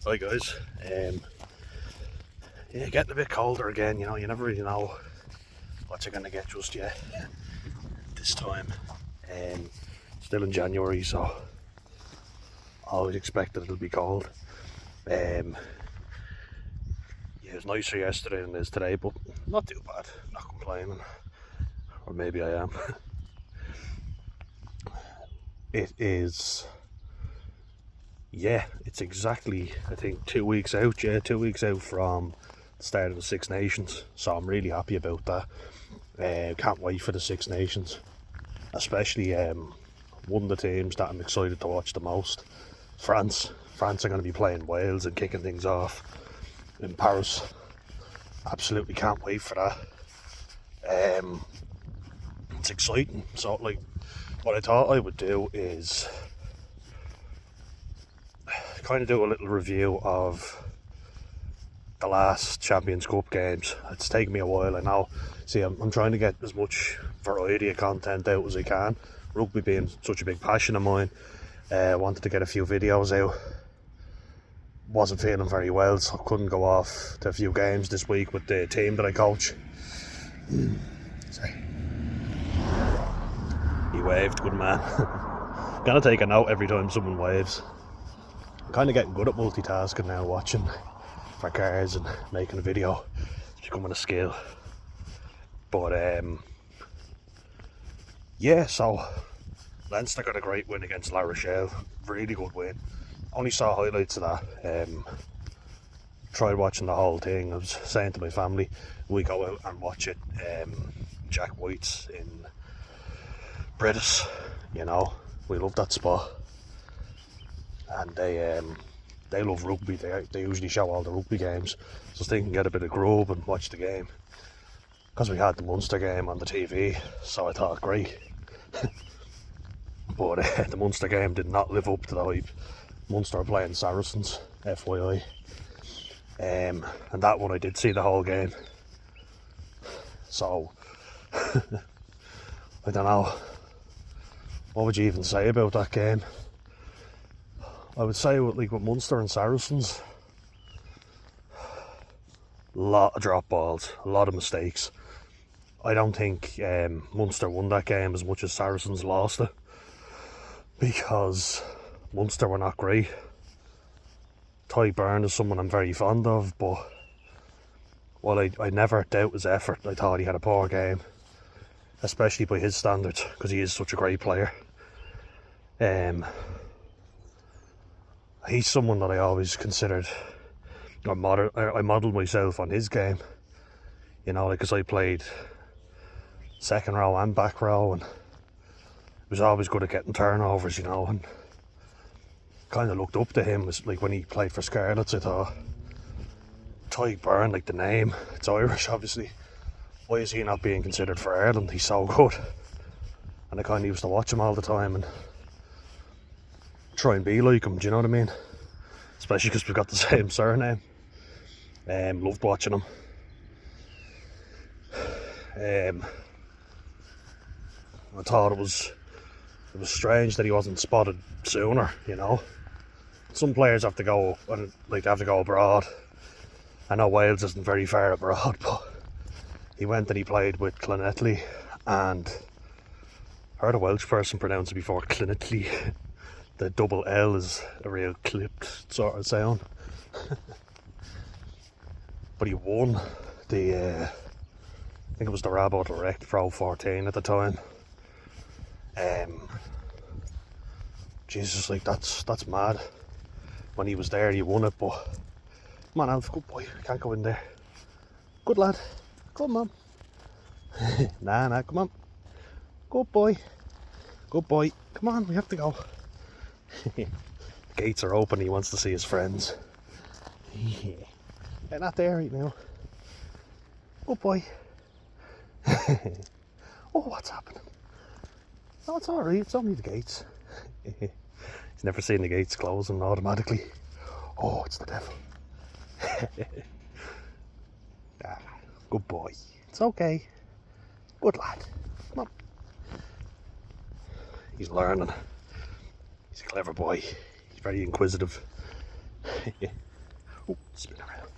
Hi guys. Yeah, getting a bit colder again. You never really know what you're gonna get just yet this time. Still in January, so I always expect that it'll be cold. Yeah, it was nicer yesterday than it is today, but not too bad. Not complaining, or maybe I am. It is. Yeah, it's exactly, I think, 2 weeks out. Yeah, 2 weeks out from the start of the Six Nations. So I'm really happy about that. Can't wait for the Six Nations. Especially one of the teams that I'm excited to watch the most, France. France are going to be playing Wales and kicking things off in Paris. Absolutely can't wait for that. It's exciting. So, what I thought I would do is kind of do a little review of the last Champions Cup games. It's taken me a while, I know. See, I'm trying to get as much variety of content out as I can. Rugby being such a big passion of mine, I wanted to get a few videos out. Wasn't feeling very well, so I couldn't go off to a few games this week with the team that I coach. Sorry. He waved, good man. Gotta take a note every time someone waves. I'm kind of getting good at multitasking now, watching for cars and making a video. It's becoming a skill. But yeah, so Leinster got a great win against La Rochelle. Really good win. Only saw highlights of that. Tried watching the whole thing. I was saying to my family, we go out and watch it. Jack White's in British, we love that spot. And they love rugby. They usually show all the rugby games, so they can get a bit of grub and watch the game. Because we had the Munster game on the TV, so I thought, great. But the Munster game did not live up to the hype. Munster are playing Saracens, FYI. And that one I did see the whole game. So, I don't know. What would you even say about that game? I would say with Munster and Saracens, a lot of drop balls, a lot of mistakes. I don't think Munster won that game as much as Saracens lost it, because Munster were not great. Ty Byrne is someone I'm very fond of, but while I never doubt his effort, I thought he had a poor game, especially by his standards, because he is such a great player. He's someone that I always considered, I modelled myself on his game, because I played second row and back row, and was always good at getting turnovers, and kind of looked up to him. As when he played for Scarlets, I thought, Ty Byrne, the name, it's Irish obviously, why is he not being considered for Ireland? He's so good. And I kind of used to watch him all the time and try and be like him, do you know what I mean? Especially because we've got the same surname. Loved watching him. I thought it was strange that he wasn't spotted sooner, Some players have to go and have to go abroad. I know Wales isn't very far abroad, but he went and he played with Llanelli, and I heard a Welsh person pronounce it before, Llanelli. The double L is a real clipped sort of sound. But he won the, I think it was the Rabo Direct Pro 14 at the time. Jesus, that's mad. When he was there, he won it, but come on, Alf, good boy. Can't go in there. Good lad. Come on. Nah, come on. Good boy. Good boy. Come on, we have to go. Gates are open, he wants to see his friends. They're not there right now. Good boy. Oh, what's happening? No, it's alright, it's only the gates. He's never seen the gates closing automatically. Oh, it's the devil. Good boy. It's okay. Good lad. Come on. He's learning. He's a clever boy. He's very inquisitive. Ooh, spin around.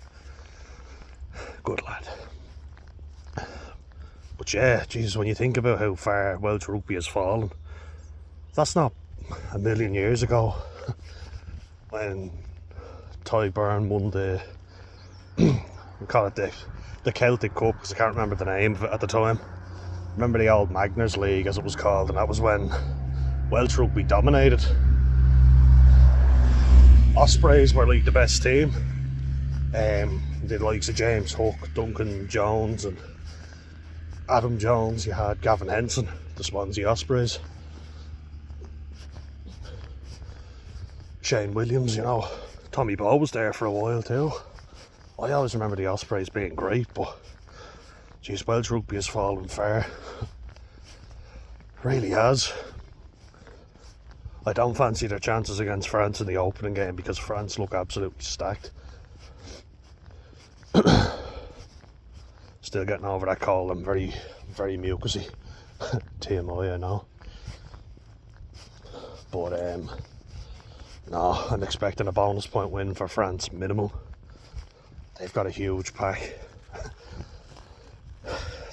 Good lad. But yeah, Jesus, when you think about how far Welsh rugby has fallen, that's not a million years ago when Ty Byrne won we call it the Celtic Cup, because I can't remember the name of it at the time. Remember the old Magners League, as it was called, and that was when Welsh rugby dominated. Ospreys were like the best team. The likes of James Hook, Duncan Jones and Adam Jones. You had Gavin Henson, the Swansea Ospreys. Shane Williams, you know. Tommy Bowe was there for a while too. I always remember the Ospreys being great, but geez, Welsh rugby has fallen far. Really has. I don't fancy their chances against France in the opening game because France look absolutely stacked. Still getting over that cold. I'm very, very mucusy. TMI, I know. But no, I'm expecting a bonus point win for France, minimum. They've got a huge pack.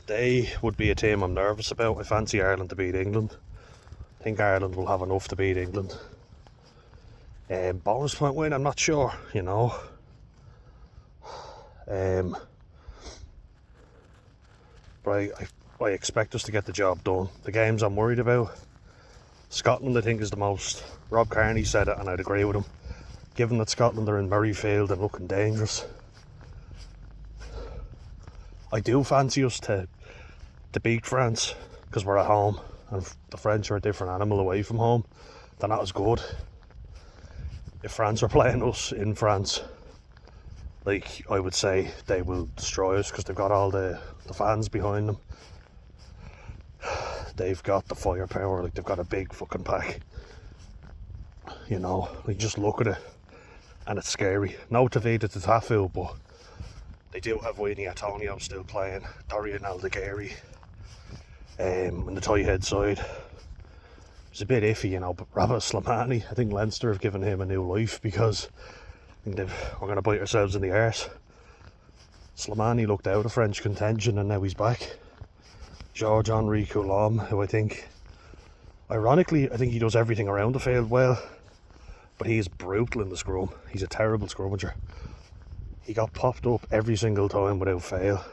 They would be a team I'm nervous about. I fancy Ireland to beat England. I think Ireland will have enough to beat England. Bonus point win, I'm not sure, you know. But I expect us to get the job done. The games I'm worried about, Scotland I think is the most. Rob Kearney said it and I'd agree with him. Given that Scotland are in Murrayfield and looking dangerous, I do fancy us to beat France because we're at home, and the French are a different animal away from home. They're not as good. If France are playing us in France, like, I would say they will destroy us because they've got all the fans behind them. They've got the firepower, like they've got a big fucking pack. You know, like just look at it and it's scary. No Tavita Tafu, but they do have Winnie Antonio still playing, Dorian Aldegheri on the tie head side. It's a bit iffy, you know, but Rabbit Slimani, I think Leinster have given him a new life because I think we're going to bite ourselves in the arse. Slimani looked out of French contention and now he's back. Georges-Henri Coulombe, who I think, ironically, I think he does everything around the field well, but he is brutal in the scrum. He's a terrible scrummager. He got popped up every single time without fail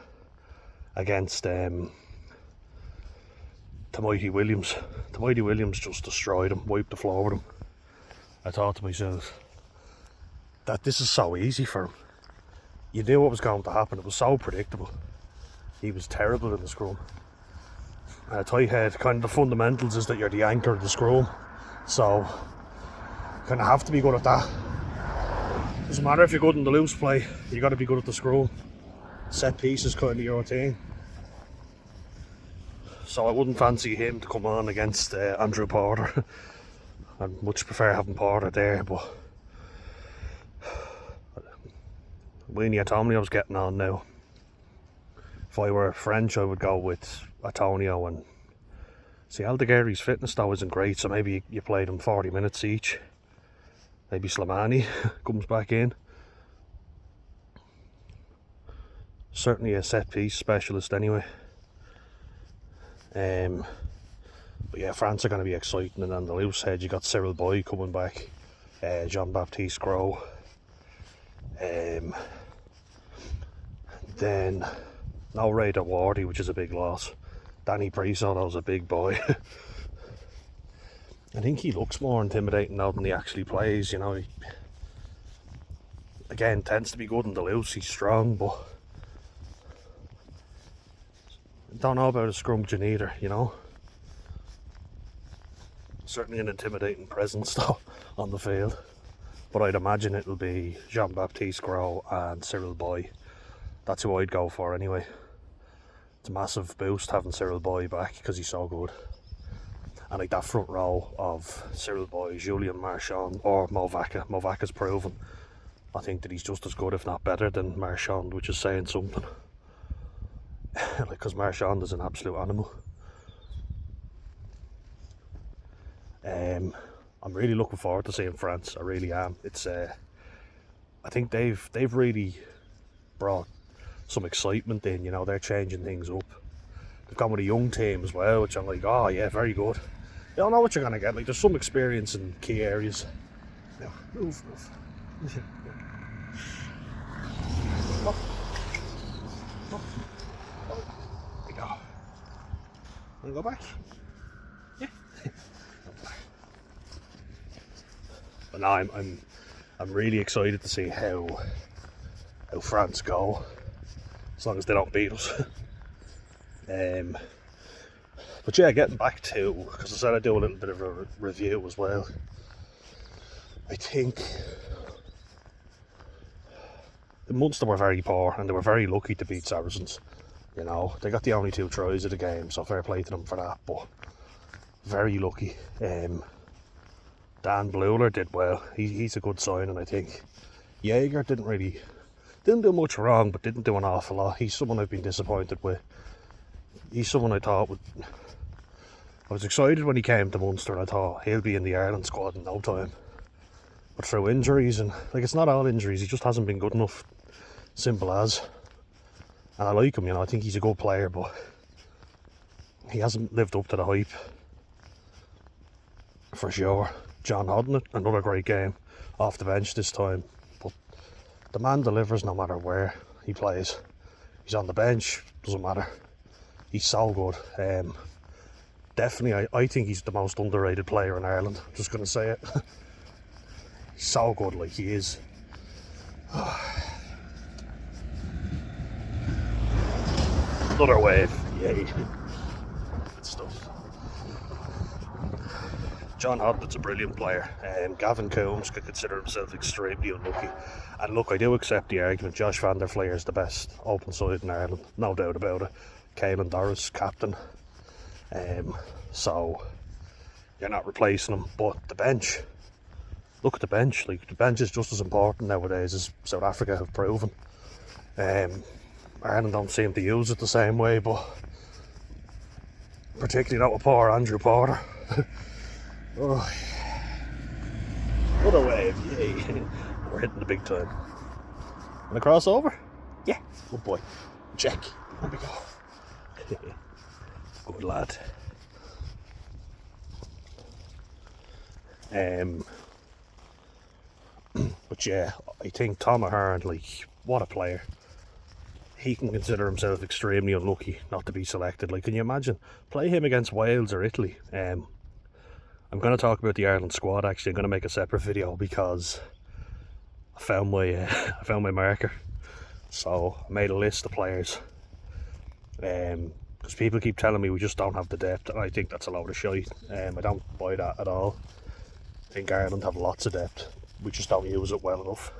against Mighty Williams. Mighty Williams just destroyed him, wiped the floor with him. I thought to myself that this is so easy for him. You knew what was going to happen. It was so predictable. He was terrible in the scrum. Tight head, kind of the fundamentals is that you're the anchor of the scrum, so you kind of have to be good at that. Doesn't matter if you're good in the loose play, you got to be good at the scrum. Set piece is kind of your thing. So I wouldn't fancy him to come on against Andrew Porter. I'd much prefer having Porter there, but Winnie Antonio's getting on now. If I were French, I would go with Antonio and see, Aldegheri's fitness though isn't great, so maybe you play them 40 minutes each. Maybe Slimani comes back in. Certainly a set piece specialist anyway. But yeah, France are going to be exciting, and on the loose head you got Cyril Boy coming back, Jean-Baptiste Gros, then no Raider Wardy, which is a big loss. Danny Priso, a big boy. I think he looks more intimidating now than he actually plays, you know. He, again, tends to be good in the loose, he's strong, but I don't know about a scrummaging either, you know. Certainly an intimidating presence though on the field, but I'd imagine it'll be Jean-Baptiste Gros and Cyril Boy. That's who I'd go for anyway. It's a massive boost having Cyril Boy back because he's so good. And like that front row of Cyril Boy, Julian Marchand or Mo Vaca. Mo Vaca's proven, I think, that he's just as good if not better than Marchand, which is saying something. Like, because Marchand is an absolute animal. I'm really looking forward to seeing France. I really am. It's I I think they've really brought some excitement in. You know, they're changing things up. They've gone with a young team as well, which I'm like, oh yeah, very good. You don't know what you're gonna get. Like, there's some experience in key areas. Now, move. Up. There we go. Wanna go back? Yeah. But no, I'm really excited to see how France go, as long as they don't beat us. But yeah, getting back to, because I said I'd do a little bit of a review as well. I think the Munster were very poor, and they were very lucky to beat Saracens. You know, they got the only 2 tries of the game, so fair play to them for that, but very lucky. Dan Bluler did well. He's a good signing, I think. Jaeger didn't do much wrong, but didn't do an awful lot. He's someone I've been disappointed with. He's someone I thought would... I was excited when he came to Munster, and I thought he'll be in the Ireland squad in no time. But through injuries, and like, it's not all injuries, he just hasn't been good enough. Simple as. And I like him, you know, I think he's a good player, but he hasn't lived up to the hype. For sure. John Hodnett, another great game. Off the bench this time. But the man delivers no matter where he plays. He's on the bench, doesn't matter. He's so good. Definitely, I think he's the most underrated player in Ireland. I'm just going to say it. He's so good, like, he is. Another wave, yay. Good stuff. John Hodnett's a brilliant player. Gavin Coombs could consider himself extremely unlucky. And look, I do accept the argument. Josh van der Fleer is the best open side in Ireland, no doubt about it. Caelan Doris, captain. So you're not replacing him, but the bench. Look at the bench. Like, the bench is just as important nowadays as South Africa have proven. Ireland don't seem to use it the same way, but particularly not with poor Andrew Porter. Oh. Another wave, yay. We're hitting the big time. Wanna cross over? Yeah, good boy. Check. There we go. Good lad. But yeah, I think Tom Ahern, like, what a player. He can consider himself extremely unlucky not to be selected. Like, can you imagine? Play him against Wales or Italy. I'm going to talk about the Ireland squad, actually. I'm going to make a separate video because I found my marker. So I made a list of players. Because people keep telling me we just don't have the depth, and I think that's a load of shite. I don't buy that at all. I think Ireland have lots of depth. We just don't use it well enough.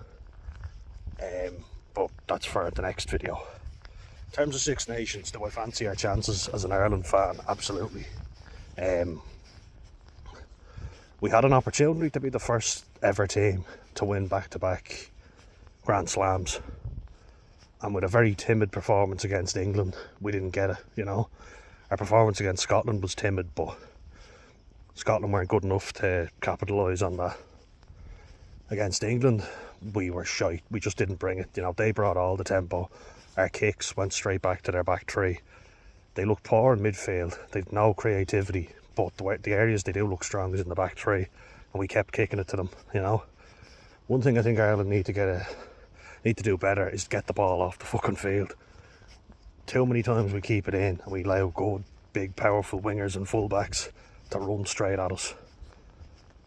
But that's for the next video. In terms of Six Nations, do I fancy our chances as an Ireland fan? Absolutely. We had an opportunity to be the first ever team to win back-to-back Grand Slams. And with a very timid performance against England, we didn't get it, you know. Our performance against Scotland was timid, but Scotland weren't good enough to capitalise on that. Against England, we were shite. We just didn't bring it. You know, they brought all the tempo. Our kicks went straight back to their back three. They looked poor in midfield. They'd no creativity, but the areas they do look strong is in the back three, and we kept kicking it to them, you know. One thing I think Ireland need to do better is get the ball off the fucking field. Too many times we keep it in and we allow good, big, powerful wingers and fullbacks to run straight at us,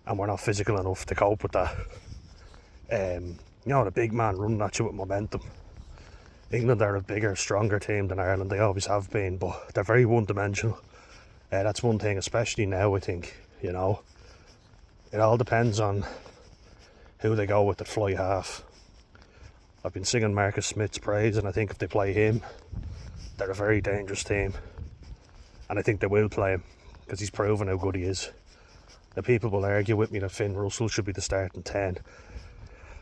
and we're not physical enough to cope with that. You know, the big man running at you with momentum. England are a bigger, stronger team than Ireland. They always have been, but they're very one-dimensional. That's one thing, especially now, I think, you know. It all depends on who they go with at fly half. I've been singing Marcus Smith's praise, and I think if they play him, they're a very dangerous team. And I think they will play him, because he's proven how good he is. The people will argue with me that Finn Russell should be the starting 10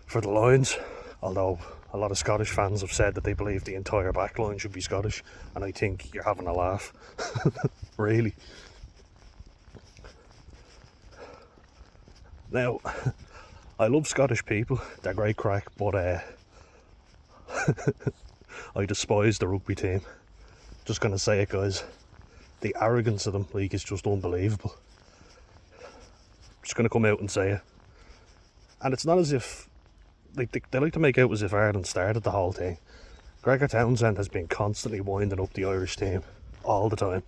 for the Lions, although a lot of Scottish fans have said that they believe the entire back line should be Scottish, and I think you're having a laugh. Really. Now, I love Scottish people, they're great crack, but I despise the rugby team. Just gonna say it, guys. The arrogance of them, like, is just unbelievable. Just gonna come out and say it. And it's not as if they like to make out as if Ireland started the whole thing. Gregor Townsend has been constantly winding up the Irish team all the time,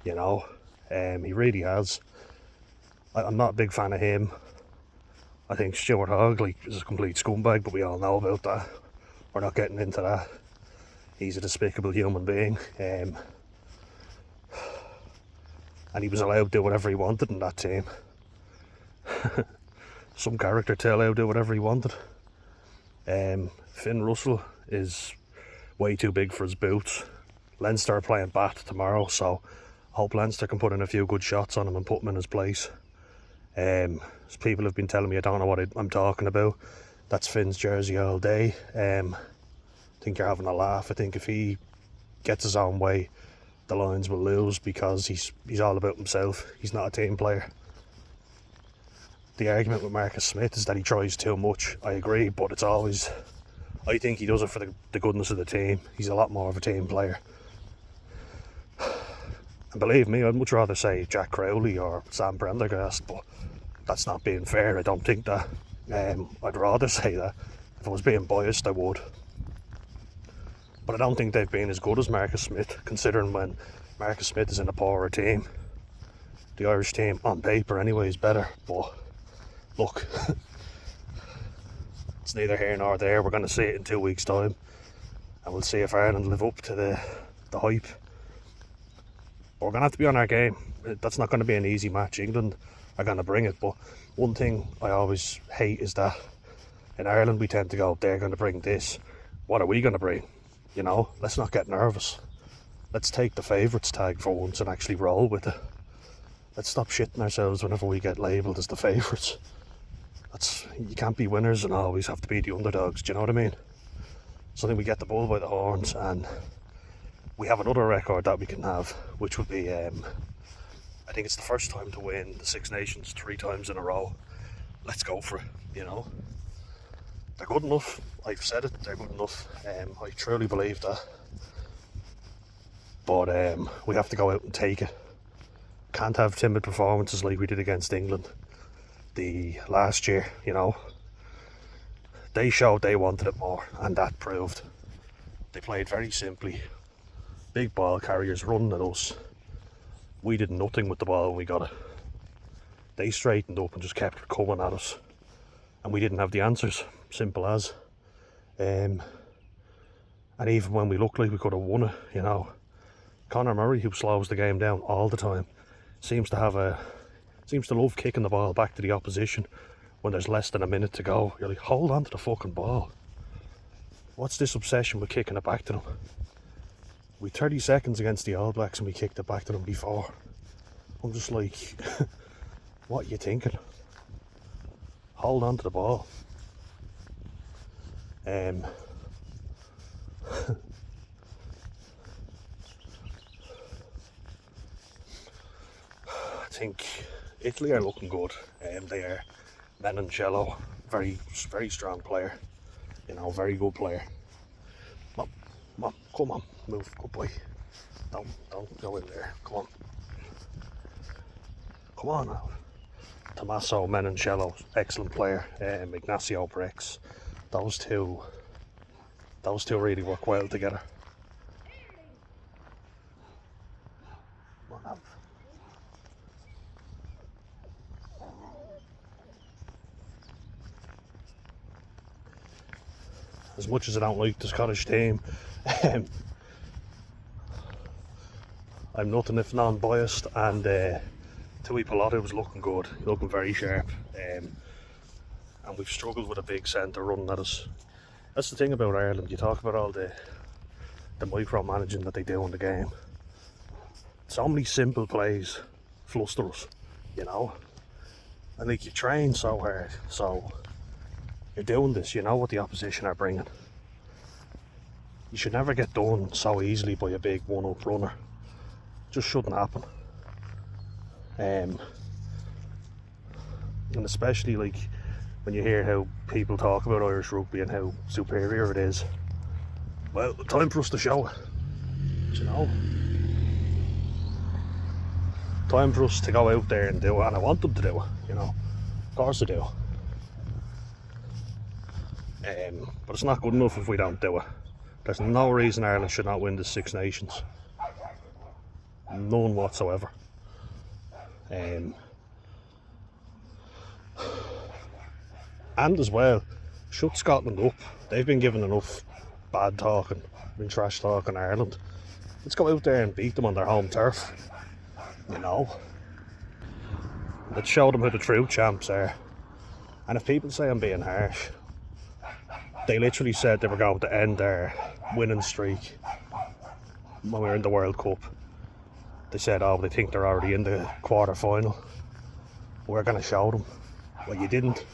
you know. He really has. I'm not a big fan of him. I think Stuart Hogg is a complete scumbag, but we all know about that. We're not getting into that. He's a despicable human being. And he was allowed to do whatever he wanted in that team. Some character to allow to do whatever he wanted. Finn Russell is way too big for his boots. Leinster are playing Bath tomorrow, so I hope Leinster can put in a few good shots on him and put him in his place. People have been telling me I don't know what I'm talking about. That's Finn's jersey all day. I think you're having a laugh. I think if he gets his own way, the Lions will lose because he's all about himself. He's not a team player. The argument with Marcus Smith is that he tries too much. I agree, but it's always... I think he does it for the goodness of the team. He's a lot more of a team player. And believe me, I'd much rather say Jack Crowley or Sam Prendergast, but that's not being fair. I don't think that. I'd rather say that. If I was being biased, I would. But I don't think they've been as good as Marcus Smith, considering when Marcus Smith is in a poorer team. The Irish team, on paper anyway, is better, but look, it's neither here nor there. We're going to see it in 2 weeks' time, and we'll see if Ireland live up to the hype. But we're going to have to be on our game. That's not going to be an easy match. England are going to bring it, but one thing I always hate is that in Ireland we tend to go, they're going to bring this. What are we going to bring? You know, let's not get nervous. Let's take the favourites tag for once and actually roll with it. Let's stop shitting ourselves whenever we get labelled as the favourites. You can't be winners and always have to be the underdogs, do you know what I mean? So I think we get the bull by the horns, and we have another record that we can have, which would be, I think it's the first time to win the Six Nations 3 times in a row. Let's go for it, you know. They're good enough. I've said it, they're good enough. I truly believe that. But we have to go out and take it. Can't have timid performances like we did against England the last year, you know. They showed they wanted it more, and that proved. They played very simply. Big ball carriers running at us. We did nothing with the ball when we got it. They straightened up and just kept coming at us, and we didn't have the answers. Simple as. And even when we looked like we could have won it, you know, Conor Murray, who slows the game down all the time, seems to love kicking the ball back to the opposition when there's less than a minute to go. You're like, hold on to the fucking ball. What's this obsession with kicking it back to them? We 30 seconds against the All Blacks and we kicked it back to them before. I'm just like, what are you thinking? Hold on to the ball. I think Italy are looking good. They are Menoncello, very, very strong player. You know, very good player. Come on, move, good boy. Don't go in there. Come on now. Tommaso Menoncello, excellent player. Ignacio Brex, those two really work well together. Come on now. As much as I don't like the Scottish team, I'm nothing if non-biased, and Tui Pilotta was looking good, looking very sharp, and we've struggled with a big centre running at us. That's the thing about Ireland. You talk about all the micromanaging that they do in the game. So many simple plays fluster us, you know. And like, you train so hard, so you're doing this, you know what the opposition are bringing. You should never get done so easily by a big one-up runner. Just shouldn't happen. And especially, like, when you hear how people talk about Irish rugby and how superior it is, well, time for us to show it, you know. Time for us to go out there and do it, and I want them to do it, you know. Of course I do. But it's not good enough if we don't do it. There's no reason Ireland should not win the Six Nations. None whatsoever. And as well, shut Scotland up. They've been given enough bad talking, been trash talking Ireland. Let's go out there and beat them on their home turf. You know. Let's show them who the true champs are. And if people say I'm being harsh, they literally said they were going to end their winning streak when we were in the World Cup. They said, oh, they think they're already in the quarter final. We're going to show them. Well, you didn't.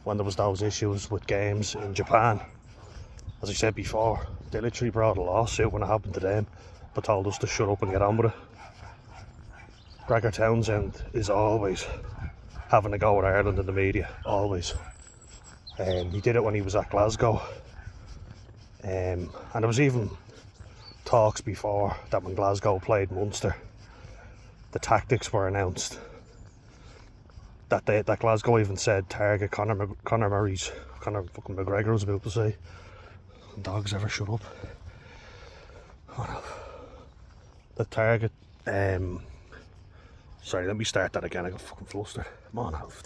When there was those issues with games in Japan, as I said before, they literally brought a lawsuit when it happened to them, but told us to shut up and get on with it. Gregor Townsend is always having a go at Ireland in the media, always. He did it when he was at Glasgow. And there was even talks before that when Glasgow played Munster, the tactics were announced. That Glasgow even said target Conor fucking McGregor, was about to say. Dogs ever shut up? The target. Sorry, let me start that again. I got fucking flustered. Come on, Alf.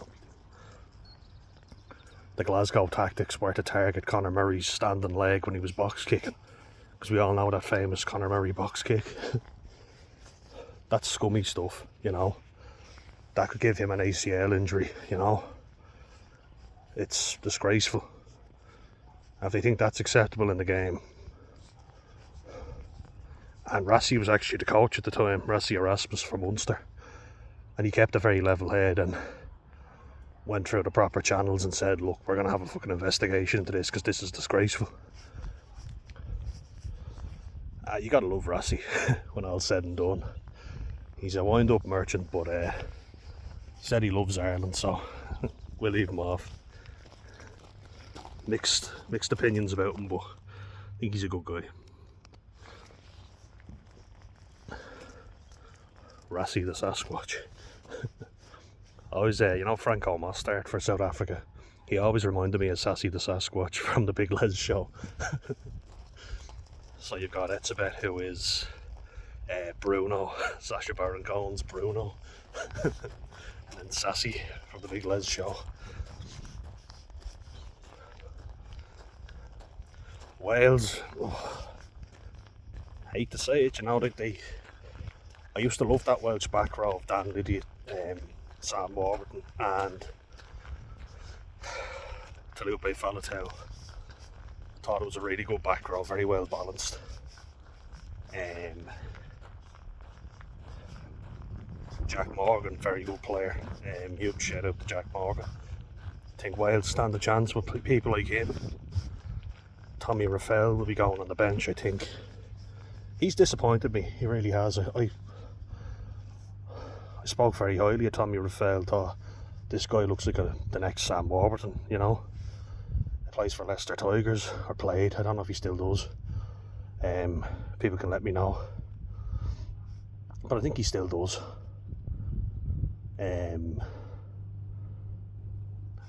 The Glasgow tactics were to target Conor Murray's standing leg when he was box kicking, because we all know that famous Conor Murray box kick. That's scummy stuff, you know. That could give him an ACL injury, you know. It's disgraceful. If they think that's acceptable in the game. And Rassie was actually the coach at the time, Rassie Erasmus from Munster. And he kept a very level head and went through the proper channels and said, look, we're going to have a fucking investigation into this because this is disgraceful. You gotta love Rassie when all's said and done. He's a wind-up merchant, but said he loves Ireland, so we'll leave him off. Mixed opinions about him, but I think he's a good guy. Rassie the Sasquatch. Always, you know, Franco Mostert for South Africa. He always reminded me of Sassy the Sasquatch from the Big Les show. So you've got Etzebeth, who is Bruno, Sacha Baron Cohen's Bruno. And then Sassy from the Big Les show. Wales, hate to say it, you know, I used to love that Welsh back row of Dan Lydiate, Sam Warburton and Talupe Faletau. Thought it was a really good back row, very well balanced. Jack Morgan, very good player. Huge shout out to Jack Morgan. I think Wales stand a chance with people like him. Tommy Raffel will be going on the bench, I think. He's disappointed me, he really has. I spoke very highly of Tommy Raffel, thought this guy looks like the next Sam Warburton, you know. He plays for Leicester Tigers, or played, I don't know if he still does. People can let me know. But I think he still does.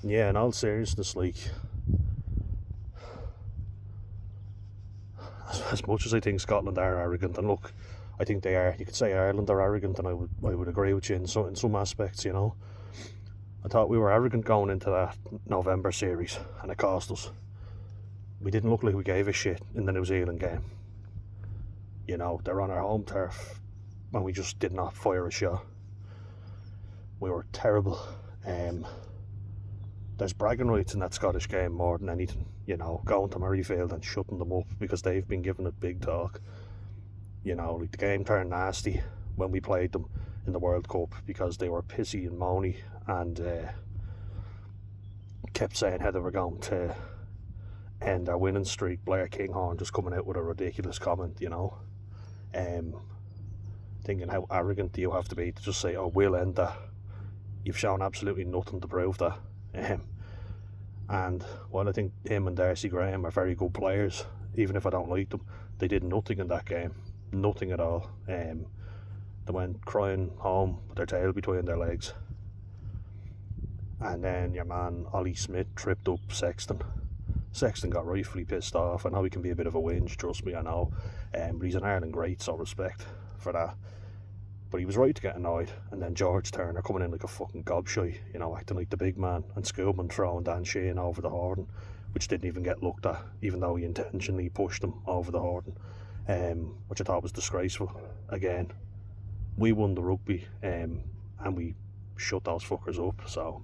Yeah, in all seriousness, like, as much as I think Scotland are arrogant, and look, I think they are. You could say Ireland are arrogant, and I would agree with you in some aspects, you know. I thought we were arrogant going into that November series, and it cost us. We didn't look like we gave a shit in the New Zealand game. You know, they're on our home turf, and we just did not fire a shot. We were terrible. There's bragging rights in that Scottish game more than anything, you know, going to Murrayfield and shutting them up because they've been giving it big talk. You know, like the game turned nasty when we played them in the World Cup because they were pissy and moany and kept saying how they were going to end our winning streak. Blair Kinghorn just coming out with a ridiculous comment, you know, thinking how arrogant do you have to be to just say, oh, we'll end that. You've shown absolutely nothing to prove that. And while I think him and Darcy Graham are very good players, even if I don't like them, they did nothing in that game. Nothing at all. They went crying home with their tail between their legs. And then your man Ollie Smith tripped up Sexton. Sexton got rightfully pissed off. I know he can be a bit of a whinge, trust me, I know. But he's an Ireland great, so respect for that. But he was right to get annoyed. And then George Turner coming in like a fucking gobshite, you know, acting like the big man. And Schoolman throwing Dan Sheehan over the Horton, which didn't even get looked at, even though he intentionally pushed him over the Horton, which I thought was disgraceful. Again, we won the rugby, and we shut those fuckers up, so...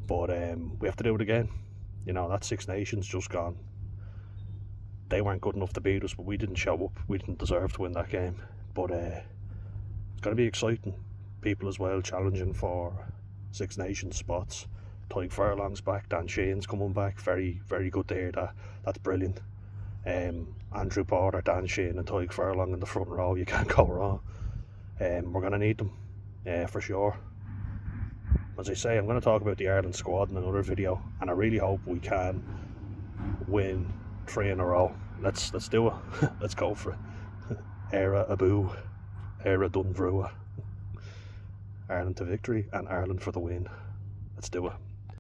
But we have to do it again. You know, that Six Nations just gone. They weren't good enough to beat us, but we didn't show up. We didn't deserve to win that game. But it's going to be exciting. People as well challenging for Six Nations spots. Tyke Furlong's back, Dan Sheehan's coming back. Very, very good to hear that. That's brilliant. Andrew Porter, Dan Sheehan and Tyke Furlong in the front row. You can't go wrong. We're going to need them, for sure. As I say, I'm going to talk about the Ireland squad in another video, and I really hope we can win 3 in a row. Let's do it. Let's go for it. Era Abu, Era Dunvrua. Ireland to victory and Ireland for the win. Let's do it.